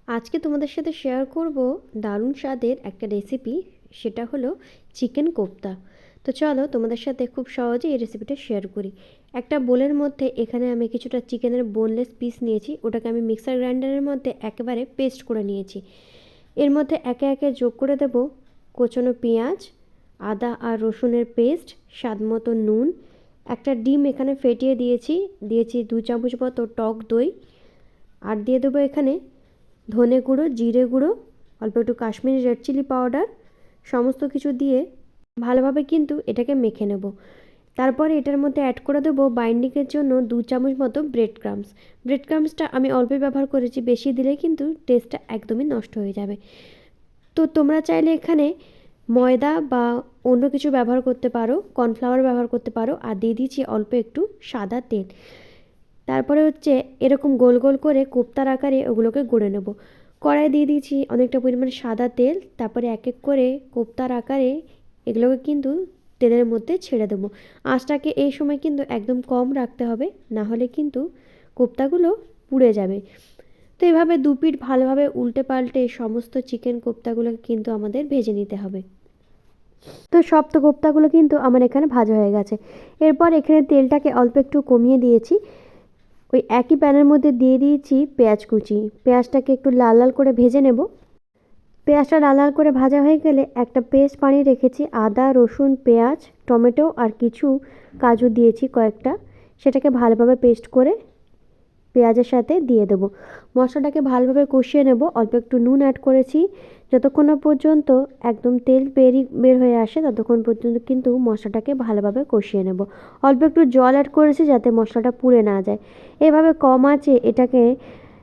আজকে তোমাদের সাথে শেয়ার করব দারুণ স্বাদের একটা রেসিপি। সেটা হলো চিকেন কোফতা। তো চলো তোমাদের সাথে খুব সহজে এই রেসিপিটা শেয়ার করি। একটা বোলের মধ্যে এখানে আমি কিছুটা চিকেনের বোনলেস পিস নিয়েছি, ওটাকে আমি মিক্সার গ্রাইন্ডারের মধ্যে একেবারে পেস্ট করে নিয়েছি। এর মধ্যে একে একে যোগ করে দেব কোচানো পেঁয়াজ, আদা আর রসুনের পেস্ট, স্বাদ মতো নুন, একটা ডিম এখানে ফেটিয়ে দিয়েছি 2 চামচ মতো টক দই, আর দিয়ে দেবো এখানে ধনে গুঁড়ো, জিরে গুঁড়ো, অল্প একটু কাশ্মীরি রেড চিলি পাউডার, সমস্ত কিছু দিয়ে ভালোভাবে কিন্তু এটাকে মেখে নেব। তারপরে এটার মধ্যে অ্যাড করে দেবো বাইন্ডিংয়ের জন্য 2 চামচ মতো ব্রেড ক্রাম্বস। ব্রেড ক্রাম্বসটা আমি অল্পই ব্যবহার করেছি, বেশি দিলে কিন্তু টেস্টটা একদমই নষ্ট হয়ে যাবে। তো তোমরা চাইলে এখানে ময়দা বা অন্য কিছু ব্যবহার করতে পারো, কর্নফ্লাওয়ার ব্যবহার করতে পারো। আর দিয়ে দিচ্ছি অল্প একটু সাদা তেল। তারপরে হচ্ছে এরকম গোল গোল করে কোপ্তার আকারে ওগুলোকে গড়ে নেব। কড়াই দিয়ে দিয়েছি অনেকটা পরিমাণে সাদা তেল, তারপরে এক এক করে কোপ্তার আকারে এগুলোকে কিন্তু তেলের মধ্যে ছেড়ে দেবো। আঁচটাকে এই সময় কিন্তু একদম কম রাখতে হবে, না হলে কিন্তু কোপ্তাগুলো পুড়ে যাবে। তো এভাবে দু পিঠ ভালোভাবে উল্টে পাল্টে সমস্ত চিকেন কোপ্তাগুলোকে কিন্তু আমাদের ভেজে নিতে হবে। তো সব তো কোপ্তাগুলো কিন্তু আমার এখানে ভাজা হয়ে গেছে। এরপর এখানে তেলটাকে অল্প একটু কমিয়ে দিয়েছি। ওই একই প্যানের মধ্যে দিয়ে দিয়েছি পেঁয়াজ কুচি। পেঁয়াজটাকে একটু লাল লাল করে ভেজে নেব। পেঁয়াজটা লাল লাল করে ভাজা হয়ে গেলে একটা পেস্ট বানিয়ে রেখেছি, আদা রসুন পেঁয়াজ টমেটো আর কিছু কাজু দিয়েছি কয়েকটা, সেটাকে ভালোভাবে পেস্ট করে পেঁয়াজের সাথে দিয়ে দেবো। মশলাটাকে ভালোভাবে কষিয়ে নেব। অল্প একটু নুন অ্যাড করেছি। যতক্ষণ না পর্যন্ত একদম তেল বের হয়ে আসে ততক্ষণ পর্যন্ত কিন্তু মশলাটাকে ভালোভাবে কষিয়ে নেব। অল্প একটু জল অ্যাড করেছি যাতে মশলাটা পুড়ে না যায়। এভাবে কম আঁচে এটাকে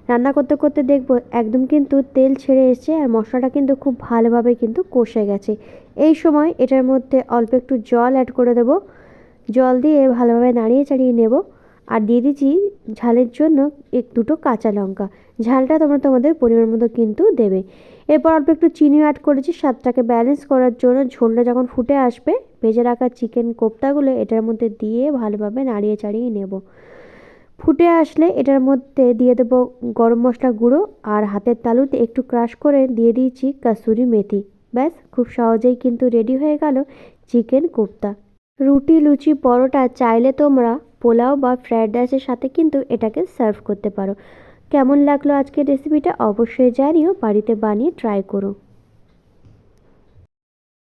রান্না করতে করতে দেখবো একদম কিন্তু তেল ছেড়ে এসছে আর মশলাটা কিন্তু খুব ভালোভাবে কিন্তু কষে গেছে। এই সময় এটার মধ্যে অল্প একটু জল অ্যাড করে দেব। জল দিয়ে ভালোভাবে নাড়িয়ে চাড়িয়ে নেব। আর দিয়ে দিচ্ছি ঝালের জন্য দুটো কাঁচা লঙ্কা। ঝালটা তোমরা তোমাদের পরিমাণ মতো কিন্তু দেবে। এরপর অল্প একটু চিনি অ্যাড করেছি স্বাদটাকে ব্যালেন্স করার জন্য। ঝোলটা যখন ফুটে আসবে ভেজে রাখা চিকেন কোপ্তাগুলো এটার মধ্যে দিয়ে ভালোভাবে নাড়িয়ে চাড়িয়ে নেব। ফুটে আসলে এটার মধ্যে দিয়ে দেবো গরম মশলা গুঁড়ো আর হাতের তালুতে একটু ক্রাশ করে দিয়ে দিয়েছি কাসুরি মেথি। ব্যাস, খুব সহজেই কিন্তু রেডি হয়ে গেল চিকেন কোপ্তা। রুটি লুচি পরোটা চাইলে তোমরা পোলাও বা ফ্রায়েড রাইসের সাথে কিন্তু এটাকে সার্ভ করতে পারো। কেমন লাগলো আজকের রেসিপিটা অবশ্যই জানিও, বাড়িতে বানিয়ে ট্রাই করো।